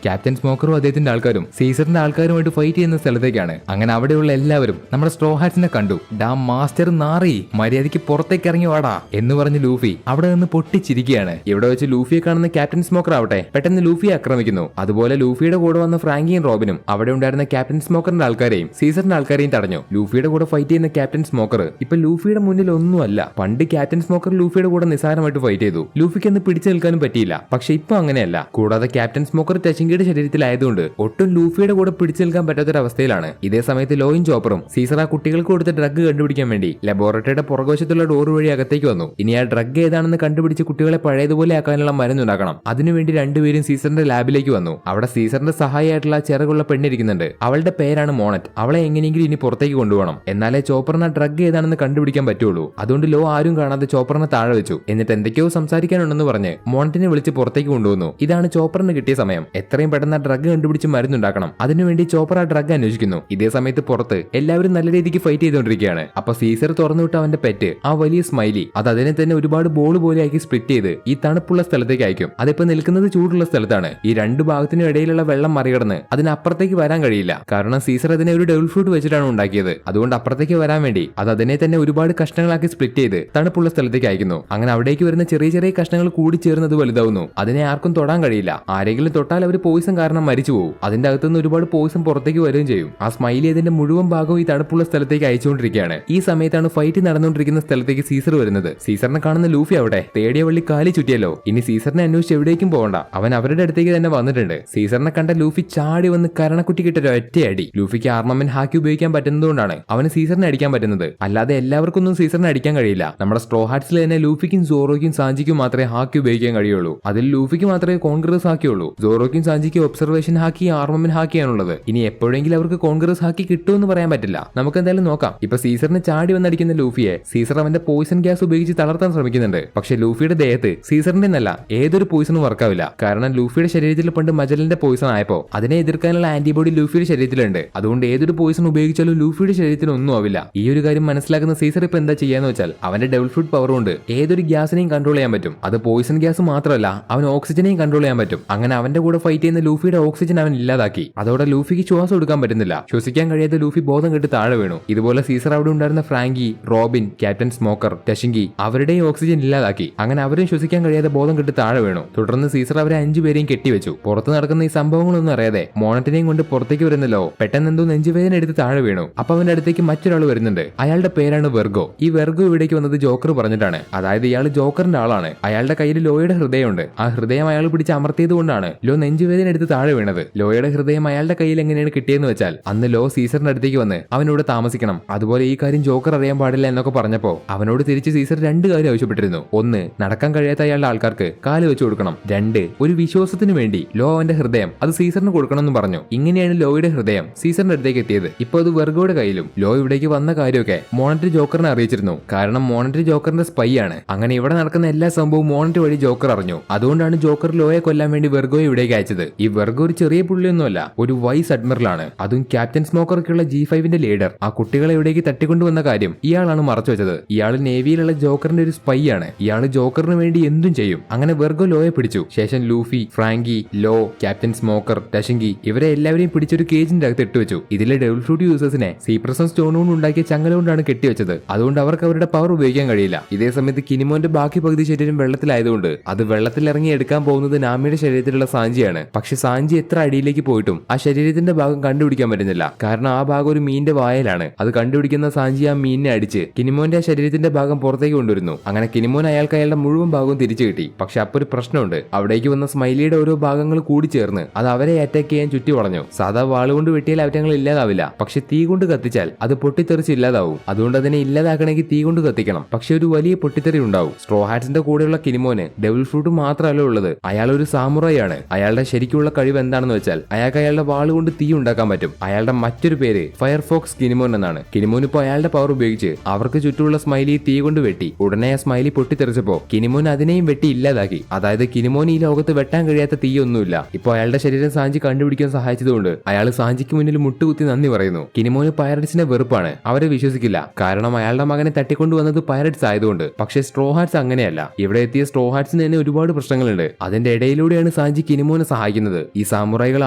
Captain സ്മോക്കറും അദ്ദേഹത്തിന്റെ ആൾക്കാരും സീസറിന്റെ ആൾക്കാരുമായിട്ട് ഫൈറ്റ് ചെയ്യുന്ന സ്ഥലത്തേക്കാണ്. അങ്ങനെ അവിടെയുള്ള എല്ലാവരും നമ്മുടെ സ്ട്രോ ഹാറ്റ്സിനെ കണ്ടു. ഡാ മാസ്റ്റർ നാറി, മര്യാദയ്ക്ക് പുറത്തേക്ക് ഇറങ്ങി വാടാ എന്ന് പറഞ്ഞ് ലൂഫി അവിടെ നിന്ന് പൊട്ടിച്ചിരിക്കുകയാണ്. ഇവിടെ വെച്ച് ലൂഫിയെ കാണുന്ന ക്യാപ്റ്റൻ സ്മോക്കർ ആവട്ടെ പെട്ടെന്ന് ലൂഫിയെ ആക്രമിക്കുന്നു. അതുപോലെ ലൂഫിയുടെ കൂടെ വന്ന ഫ്രാങ്കിയും റോബിനും അവിടെ ഉണ്ടായിരുന്ന ക്യാപ്റ്റൻ സ്മോക്കറിന്റെ ആൾക്കാരെയും സീസറിന്റെ ആൾക്കാരെയും തടഞ്ഞു. ലൂഫിയുടെ കൂടെ ഫൈറ്റ് ചെയ്യുന്ന ക്യാപ്റ്റൻ സ്മോക്കർ ഇപ്പൊ ലൂഫിയുടെ മുന്നിൽ ഒന്നുമല്ല. പണ്ട് ക്യാപ്റ്റൻ സ്മോക്കർ ലൂഫിയുടെ കൂടെ നിസാരമായിട്ട് ഫൈറ്റ് ചെയ്തു. ലൂഫിക്ക് എന്ന് പിടിച്ചു നിൽക്കാനും പറ്റിയില്ല. പക്ഷെ ഇപ്പൊ അങ്ങനെയല്ല. കൂടാതെ ക്യാപ്റ്റൻ സ്മോക്കർ ടെഷിംഗിയുടെ ശരീരത്തിലായതുകൊണ്ട് ഒട്ടും ലൂഫിയുടെ കൂടെ പിടിച്ചു നിൽക്കാൻ പറ്റാത്തൊരവസ്ഥയിലാണ്. ഇതേ സമയത്ത് ലോയും ചോപ്പറും സീസർ ആ കുട്ടികൾക്ക് കൊടുത്ത ഡ്രഗ് കണ്ടുപിടിക്കാൻ വേണ്ടി ലബോറട്ടറിയുടെ പുറകുവശത്തുള്ള ഡോർ വഴി അകത്തേക്ക് വന്നു. ഇനി ആ ഡ്രഗ് ഏതാണെന്ന് കണ്ടുപിടിച്ച് കുട്ടികളെ പഴയതുപോലെ ആക്കാനുള്ള മരുന്നുണ്ടാക്കണം. അതിനുവേണ്ടി രണ്ടുപേരും സീസറിന്റെ ലാബിലേക്ക് വന്നു. അവിടെ സീസറിന്റെ സഹായിയായിട്ടുള്ള ചിറകുള്ള പെണ്ണിരിക്കുന്നുണ്ട്. അവളുടെ പേരാണ് മോണറ്റ്. അവളെ എങ്ങനെയെങ്കിലും ഇനി പുറത്തേക്ക് കൊണ്ടുപോകണം. എന്നാലേ ചോപ്പറിന് ആ ഡ്രഗ് ഏതാണെന്ന് കണ്ടുപിടിക്കാൻ പറ്റുള്ളൂ. അതുകൊണ്ട് ലോ ആരും കാണാതെ ചോപ്പറിനെ താഴെ വെച്ചു. എന്നിട്ട് എന്തൊക്കെയോ സംസാരിക്കാനുണ്ടെന്ന് പറഞ്ഞ് മോണറ്റിനെ വിളിച്ച് പുറത്തേക്ക് കൊണ്ടുവന്നു. ഇതാണ് ചോപ്പറിന് കിട്ടിയ സമയം. എത്രയും പെട്ടെന്ന് ആ ഡ്രഗ് കണ്ടുപിടിച്ച് മരുന്നുണ്ടാക്കണം. അതിനുവേണ്ടി ചോപ്പർ ആ ഡ്രഗ് അന്വേഷിക്കുന്നു. ഇതേ സമയത്ത് പുറത്ത് എല്ലാവരും നല്ല രീതിക്ക് ഫൈറ്റ് ചെയ്തുകൊണ്ടിരിക്കുകയാണ്. അപ്പൊ സീസർ തുറന്നുവിട്ട അവന്റെ പെറ്റ് ആ വലിയ സ്മൈലി അത് അതിനെ തന്നെ ഒരുപാട് ബോൾ പോലെ ആക്കി സ്പ്ലിറ്റ് ചെയ്ത് ഈ തണുപ്പുള്ള സ്ഥലത്തേക്ക് അയക്കും. അതിപ്പോ നിൽക്കുന്നത് ചൂടുള്ള സ്ഥലത്താണ്. ഈ രണ്ട് ഭാഗത്തിനും ഇടയിലുള്ള വെള്ളം മറികടന്ന് അതിനപ്പുറത്തേക്ക് വരാൻ കഴിയില്ല. കാരണം സീസർ അതിനെ ഒരു ഡെവിൾ ഫ്രൂട്ട് വെച്ചിട്ടാണ് ഉണ്ടാക്കിയത്. അതുകൊണ്ട് അപ്പുറത്തേക്ക് വരാൻ വേണ്ടി അത് അതിനെ തന്നെ ഒരുപാട് കഷ്ണങ്ങളാക്കി സ്പ്ലിറ്റ് ചെയ്ത് തണുപ്പുള്ള സ്ഥലത്തേക്ക് അയക്കുന്നു. അങ്ങനെ അവിടേക്ക് വരുന്ന ചെറിയ ചെറിയ കഷ്ണങ്ങൾ കൂടി ചേർന്നത് വലുതാവുന്നു. അതിനെ ആർക്കും തൊടാൻ കഴിയില്ല. ആരെങ്കിലും തൊട്ടാൽ അവർ പോയിസൺ കാരണം മരിച്ചു പോകും. അതിന്റെ അകത്തുനിന്ന് ഒരുപാട് പോയിസൺ പുറത്തേക്ക് വരികയും ചെയ്യും. ആ സ്മൈലി അതിന്റെ മുഴുവൻ ഭാഗവും ഈ തണുപ്പുള്ള സ്ഥലത്തേക്ക് അയച്ചുകൊണ്ടിരിക്കുകയാണ്. ഈ സമയത്താണ് ഫൈറ്റ് നടന്നുകൊണ്ടിരിക്കുന്ന സ്ഥലത്തേക്ക് സീസർ വരുന്നത്. സീസറിനെ കാണുന്ന ലൂഫി അവിടെ തേടിയ വള്ളി കാലി ചുറ്റിയല്ലോ. ഇനി സീസറിനെ അന്വേഷിച്ച് എവിടേക്കും പോകണ്ട. അവൻ അവരുടെ അടുത്തേക്ക് തന്നെ വന്നിട്ടുണ്ട്. സീസറിനെ കണ്ട ലൂഫി ചാടി വന്ന് കരണക്കുറ്റി കിട്ട ഒറ്റയടി. ലൂഫിക്ക് ആർമമെന്റ് ഹാക്കി ഉപയോഗിക്കാൻ പറ്റുന്നതുകൊണ്ടാണ് അവന് സീസറിനെ അടിക്കാൻ പറ്റുന്നത്. അല്ലാതെ എല്ലാവർക്കൊന്നും സീസറിനെ അടിക്കാൻ കഴിയില്ല. നമ്മുടെ സ്ട്രോ ഹാറ്റ്സിൽ തന്നെ ലൂഫിക്കും സോറോയ്ക്കും സാഞ്ചിക്കും മാത്രമേ ഹാക്കി ഉപയോഗിക്കാൻ കഴിയുള്ളൂ. അതിൽ ലൂഫിക്ക് മാത്രമേ കോൺഗ്രസ് ഹാക്കിയുള്ളൂ. സോറോയ്ക്കും സാഞ്ചിക്കും ഒബ്സർവേഷൻ ഹാക്കി ആർമമെന്റ് ഹാക്കിയാണുള്ളത്. ഇനി എപ്പോഴെങ്കിലും അവർക്ക് കോൺഗ്രസ് ഹാക്കി കിട്ടുമെന്ന് പറയാൻ പറ്റില്ല. നമുക്ക് എന്തായാലും നോക്കാം. ഇപ്പൊ സീസറിന് ചാടി വന്നടിക്കുന്ന ലൂഫിയെ സീസർ അവന്റെ പോയിസൺ ഗ്യാസ് ഉപയോഗിച്ച് തളർത്താൻ ശ്രമിക്കുന്നുണ്ട്. പക്ഷെ ലൂഫിയുടെ ദേഹത്ത് സീസറിന്റെ നല്ല ഏതൊരു പോയിസണും വർക്കാവില്ല. കാരണം ലൂഫിയുടെ ശരീരത്തിൽ പണ്ട് മജലിന്റെ പോയിസൺ ആയപ്പോ അതിനെ എതിർക്കാനുള്ള ആന്റിബോഡി ലൂഫിയുടെ ശരീരത്തിലുണ്ട്. അതുകൊണ്ട് ഏതൊരു പോയിസൺ ഉപയോഗിച്ചാലും ലൂഫിയുടെ ശരീരത്തിന് ഒന്നും ആവില്ല. ഈ ഒരു കാര്യം മനസ്സിലാക്കുന്ന സീസർ ഇപ്പൊ എന്താ ചെയ്യാന്ന് വെച്ചാൽ അവന്റെ ഡബിൾ ഫ്രൂട്ട് പവർ കൊണ്ട് ഏതൊരു ഗ്യാസിനെയും കൺട്രോൾ ചെയ്യാൻ പറ്റും. അത് പോയിസൺ ഗ്യാസ് മാത്രമല്ല, അവൻ ഓക്സിജനെയും കൺട്രോൾ ചെയ്യാൻ പറ്റും. അങ്ങനെ അവന്റെ കൂടെ ഫൈറ്റ് ചെയ്യുന്ന ലൂഫിയുടെ ഓക്സിജൻ അവൻ ഇല്ലാതാക്കി. അതോടെ ലൂഫിക്ക് ശ്വാസം എടുക്കാൻ പറ്റുന്നില്ല. ശ്വസിക്കാൻ കഴിയാത്ത ലൂഫി ബോധം കെട്ട് താഴെ വീണു. ഇതുപോലെ സീസർ അവിടെ ഉണ്ടായിരുന്ന ഫ്രാങ്കി, റോബിൻ, ക്യാപ്റ്റൻ സ്മോക്കർ, ടെഷിംഗി അവരുടെയും ഓക്സിജൻ ഇല്ലാതാക്കി. അങ്ങനെ അവരും ശ്വസിക്കാൻ കഴിയാതെ ബോധം കെട്ട് താഴെ വീണു. തുടർന്ന് സീസർ അവരെ 5 പേരെയും കെട്ടിവെച്ചു. പുറത്ത് നടക്കുന്ന ഈ സംഭവങ്ങളൊന്നും അറിയാതെ മോണറ്റിനെയും കൊണ്ട് പുറത്തേക്ക് വരുന്നല്ലോ. പെട്ടെന്ന് എന്തോ നെഞ്ചുവേദന എടുത്ത് താഴെ വീണു. അപ്പൊ അവന്റെ അടുത്തേക്ക് മറ്റൊരാൾ വരുന്നുണ്ട്. അയാളുടെ പേരാണ് വെർഗോ. ഈ വെർഗോ ഇവിടേക്ക് വന്നത് ജോക്കർ പറഞ്ഞിട്ടാണ്. അതായത് ഇയാൾ ജോക്കറിന്റെ ആളാണ്. അയാളുടെ കയ്യിൽ ലോയുടെ ഹൃദയമുണ്ട്. ആ ഹൃദയം അയാൾ പിടിച്ച് അമർത്തിയത് കൊണ്ടാണ് ലോ നെഞ്ചുവേദന എടുത്ത് താഴെ വീണത്. ലോയുടെ ഹൃദയം അയാളുടെ കയ്യിൽ എങ്ങനെയാണ് കിട്ടിയെന്ന് വെച്ചാൽ അന്ന് ലോ സീസറിന്റെ അടുത്തേക്ക് വന്ന് അവനോട് താമസിക്കണം, അതുപോലെ ഈ കാര്യം ജോക്കർ അറിയാൻ പാടില്ല എന്നൊക്കെ പറഞ്ഞപ്പോ അവനോട് തിരിച്ച് സീസർ 2 കാര്യം ആവശ്യപ്പെട്ടിരുന്നു. 1, നടക്കാൻ കഴിയാത്ത അയാളുടെ ആൾക്കാർക്ക് കാല് വെച്ചു കൊടുക്കണം. 2, ഒരു വിശ്വാസത്തിന് വേണ്ടി ലോ അവന്റെ ഹൃദയം അത് സീസറിന് കൊടുക്കണം എന്ന് പറഞ്ഞു. ഇങ്ങനെയാണ് ലോയുടെ ഹൃദയം സീസറിന്റെ അടുത്തേക്ക് എത്തിയത്. ഇപ്പൊ അത് വെർഗോയുടെ കയ്യിലും. ലോ ഇവിടേക്ക് വന്ന കാര്യമൊക്കെ മോണറ്റ് ജോക്കറിനെ അറിയിച്ചിരുന്നു. കാരണം മോണറ്റ് ജോക്കറിന്റെ സ്പൈ ആണ്. അങ്ങനെ ഇവിടെ നടക്കുന്ന എല്ലാ സംഭവവും മോണറ്റ് വഴി ജോക്കർ അറിഞ്ഞു. അതുകൊണ്ടാണ് ജോക്കർ ലോയെ കൊല്ലാൻ വേണ്ടി വെർഗോയെ ഇവിടേക്ക് അയച്ചത്. ഈ വെർഗോ ഒരു ചെറിയ പുള്ളിയൊന്നുമല്ല, ഒരു വൈസ് അഡ്മിറലാണ്. അതും ക്യാപ്റ്റൻ സ്മോക്കർക്കുള്ള G5ന്റെ ലീഡർ. ആ കുട്ടികളെ ഇവിടേക്ക് തട്ടിക്കൊണ്ടുവന്ന കാര്യം ഇയാളാണ് മറച്ചു വെച്ചത്. ഇയാൾ നേവിയിലുള്ള ജോക്കറിന്റെ ഒരു സ്പൈ ആണ്. ഇയാൾ ജോക്കറിന് വേണ്ടി എന്തും ചെയ്യും. അങ്ങനെ വെർഗോ ലോയെ പിടിച്ചു. ശേഷം Luffy, Franky, Law, captain Smoker, Tashigi ഇവരെ എല്ലാവരെയും പിടിച്ചൊരു കേജിന്റെ അകത്ത് ഇട്ടുവെച്ചു. ഇതിലെ ഡബിൾ ഫ്രൂട്ട് യൂസേഴ്സിനെ സീപ്രസം സ്റ്റോൺ കൊണ്ട് ഉണ്ടാക്കിയ ചങ്ങല കൊണ്ടാണ് കെട്ടിവെച്ചത്. അതുകൊണ്ട് അവർക്ക് അവരുടെ പവർ ഉപയോഗിക്കാൻ കഴിയില്ല. ഇതേ സമയത്ത് കിനിമോന്റെ ബാക്കി പകുതി ശരീരം വെള്ളത്തിലായതുകൊണ്ട് അത് വെള്ളത്തിലിറങ്ങി എടുക്കാൻ പോകുന്നത് നാമിയുടെ ശരീരത്തിലുള്ള സാഞ്ചിയാണ്. പക്ഷെ സാഞ്ചി എത്ര അടിയിലേക്ക് പോയിട്ടും ആ ശരീരത്തിന്റെ ഭാഗം കണ്ടുപിടിക്കാൻ പറ്റുന്നില്ല. കാരണം ആ ഭാഗം ഒരു മീനിന്റെ വായലാണ്. അത് കണ്ടുപിടിക്കുന്ന സാഞ്ചി ആ മീനിനെ അടിച്ച് കിനിമോന്റെ ആ ശരീരത്തിന്റെ ഭാഗം പുറത്തേക്ക് കൊണ്ടുവരുന്നു. അങ്ങനെ കിനിമോൻ അയാൾക്ക് അയാളുടെ മുഴുവൻ ഭാഗവും തിരിച്ചു കിട്ടി. പക്ഷെ അപ്പൊ ഒരു പ്രശ്നമുണ്ട്. അവിടേക്ക് വന്ന സ്മൈലിയുടെ ഓരോ ഭാഗങ്ങൾ കൂടി ചേർന്ന് അത് അവരെ അറ്റാക്ക് ചെയ്യാൻ ചുറ്റി വളഞ്ഞു. സാധാ വാളുകൊണ്ട് വെട്ടിയാൽ അവറ്റങ്ങൾ ഇല്ലാതാവില്ല. പക്ഷെ തീ കൊണ്ട് കത്തിച്ചാൽ അത് പൊട്ടിത്തെറിച്ച് ഇല്ലാതാവും. അതുകൊണ്ട് അതിനെ ഇല്ലാതാക്കണമെങ്കിൽ തീ കൊണ്ട് കത്തിക്കണം. പക്ഷെ ഒരു വലിയ പൊട്ടിത്തെറി ഉണ്ടാവും. സ്ട്രോ ഹാറ്റ്സിന്റെ കൂടെയുള്ള കിനിമോന് ഡബിൾ ഫ്രൂട്ട് മാത്രമല്ല ഉള്ളത്. അയാൾ ഒരു സാമുറായി ആണ്. അയാളുടെ ശരിക്കുള്ള കഴിവ് എന്താണെന്ന് വെച്ചാൽ അയാൾക്ക് അയാളുടെ വാളുകൊണ്ട് തീ ഉണ്ടാക്കാൻ പറ്റും. അയാളുടെ മറ്റൊരു പേര് ഫയർഫോക്സ് കിനിമോൻ എന്നാണ്. കിനിമോൻ ഇപ്പോൾ അയാളുടെ പവർ ഉപയോഗിച്ച് അവർക്ക് ചുറ്റുമുള്ള സ്മൈലി തീ കൊണ്ട് വെട്ടി. ഉടനെ ആ സ്മൈലി പൊട്ടിത്തെറിച്ചപ്പോ കിനിമോൻ അതിനെയും വെട്ടി ഇല്ലാതാക്കി. അതായത് കിനിമോൻ ഈ ലോകത്ത് വെട്ടാൻ കഴിയാത്ത തീയൊന്നുമില്ല. ഇപ്പോൾ അയാളുടെ ശരീരം സാഞ്ചി കണ്ടുപിടിക്കാൻ സഹായിച്ചതുകൊണ്ട് അയാൾ സാഞ്ചിക്ക് മുന്നിൽ മുട്ടുകുത്തി നന്ദി പറയുന്നു. കിനിമോന് പൈററ്റ്സിനെ വെറുപ്പാണ്. അവരെ വിശ്വസിക്കില്ല. കാരണം അയാളുടെ മകനെ തട്ടിക്കൊണ്ടുവന്നത് പൈററ്റ്സ് ആയതുകൊണ്ട്. പക്ഷേ സ്ട്രോ ഹാറ്റ്സ് അങ്ങനെയല്ല. ഇവിടെ എത്തിയ സ്ട്രോ ഹാറ്റ്സിന് തന്നെ ഒരുപാട് പ്രശ്നങ്ങളുണ്ട്. അതിന്റെ ഇടയിലൂടെയാണ് സാഞ്ചി കിനിമോനെ സഹായിക്കുന്നത്. സഹായിക്കുന്നത്. ഈ സാമുറായികൾ